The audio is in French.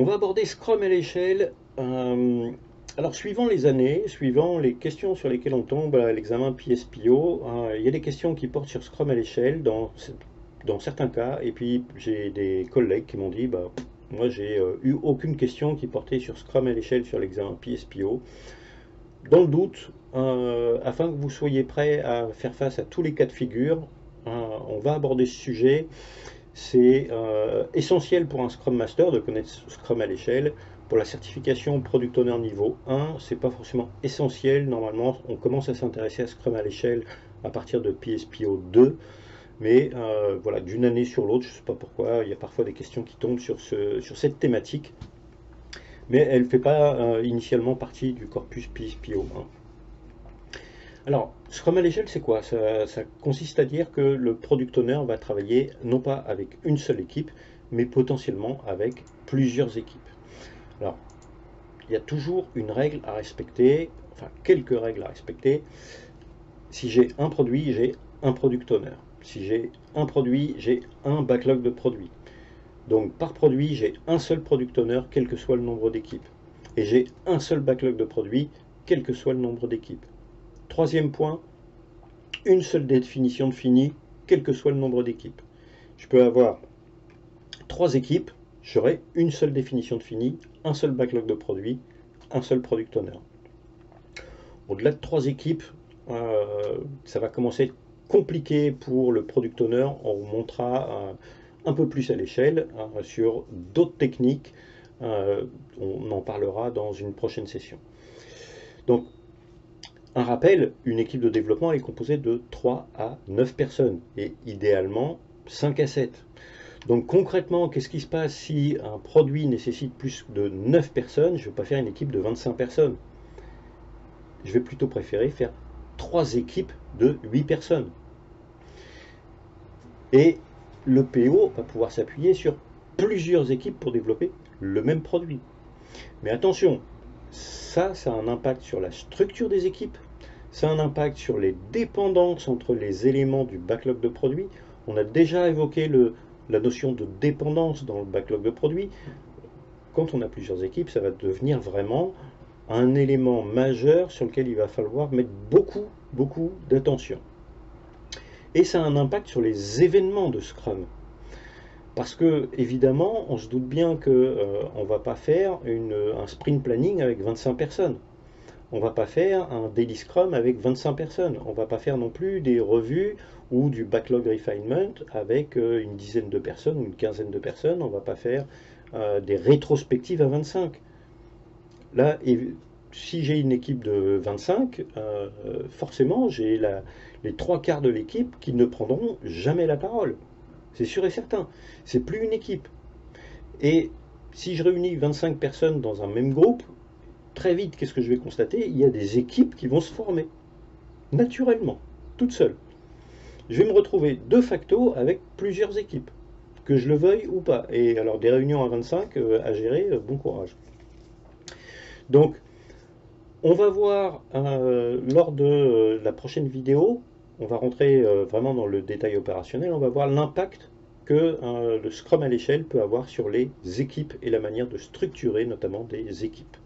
On va aborder Scrum à l'échelle. Alors, suivant les années, suivant les questions sur lesquelles on tombe à l'examen PSPO, il y a des questions qui portent sur Scrum à l'échelle dans certains cas. Et puis, j'ai des collègues qui m'ont dit, bah, moi, j'ai eu aucune question qui portait sur Scrum à l'échelle sur l'examen PSPO. Dans le doute, afin que vous soyez prêts à faire face à tous les cas de figure, on va aborder ce sujet. C'est essentiel pour un Scrum Master de connaître Scrum à l'échelle. Pour la certification Product Owner niveau 1, c'est pas forcément essentiel. Normalement, on commence à s'intéresser à Scrum à l'échelle à partir de PSPO 2. Mais voilà, d'une année sur l'autre, je ne sais pas pourquoi, il y a parfois des questions qui tombent sur cette thématique. Mais elle ne fait pas initialement partie du corpus PSPO 1. Alors, Scrum à l'échelle, c'est quoi? Ça consiste à dire que le Product Owner va travailler non pas avec une seule équipe, mais potentiellement avec plusieurs équipes. Alors, il y a toujours une règle à respecter, enfin quelques règles à respecter. Si j'ai un produit, j'ai un Product Owner. Si j'ai un produit, j'ai un backlog de produits. Donc par produit, j'ai un seul Product Owner, quel que soit le nombre d'équipes. Et j'ai un seul backlog de produits, quel que soit le nombre d'équipes. Troisième point, une seule définition de fini, quel que soit le nombre d'équipes. Je peux avoir 3 équipes, j'aurai une seule définition de fini, un seul backlog de produits, un seul product owner. Au-delà de 3 équipes, ça va commencer à être compliqué pour le product owner. On remontera un peu plus à l'échelle sur d'autres techniques. On en parlera dans une prochaine session. Donc, un rappel, une équipe de développement est composée de 3 à 9 personnes et idéalement 5 à 7. Donc concrètement, qu'est-ce qui se passe si un produit nécessite plus de 9 personnes? Je ne vais pas faire une équipe de 25 personnes. Je vais plutôt préférer faire 3 équipes de 8 personnes. Et le PO va pouvoir s'appuyer sur plusieurs équipes pour développer le même produit. Mais attention, ça a un impact sur la structure des équipes, ça a un impact sur les dépendances entre les éléments du backlog de produits. On a déjà évoqué la notion de dépendance dans le backlog de produits. Quand on a plusieurs équipes, ça va devenir vraiment un élément majeur sur lequel il va falloir mettre beaucoup d'attention. Et ça a un impact sur les événements de Scrum. Parce que, évidemment, on se doute bien qu'on ne va pas faire un sprint planning avec 25 personnes. On ne va pas faire un daily scrum avec 25 personnes. On ne va pas faire non plus des revues ou du backlog refinement avec une dizaine de personnes ou une quinzaine de personnes. On ne va pas faire des rétrospectives à 25. Là, si j'ai une équipe de 25, forcément, j'ai les 3 quarts de l'équipe qui ne prendront jamais la parole. C'est sûr et certain. C'est plus une équipe. Et si je réunis 25 personnes dans un même groupe, très vite, qu'est-ce que je vais constater? Il y a des équipes qui vont se former, naturellement, toutes seules. Je vais me retrouver de facto avec plusieurs équipes, que je le veuille ou pas. Et alors, des réunions à 25 à gérer, bon courage. Donc, on va voir lors de la prochaine vidéo, on va rentrer vraiment dans le détail opérationnel, on va voir l'impact que le Scrum à l'échelle peut avoir sur les équipes et la manière de structurer notamment des équipes.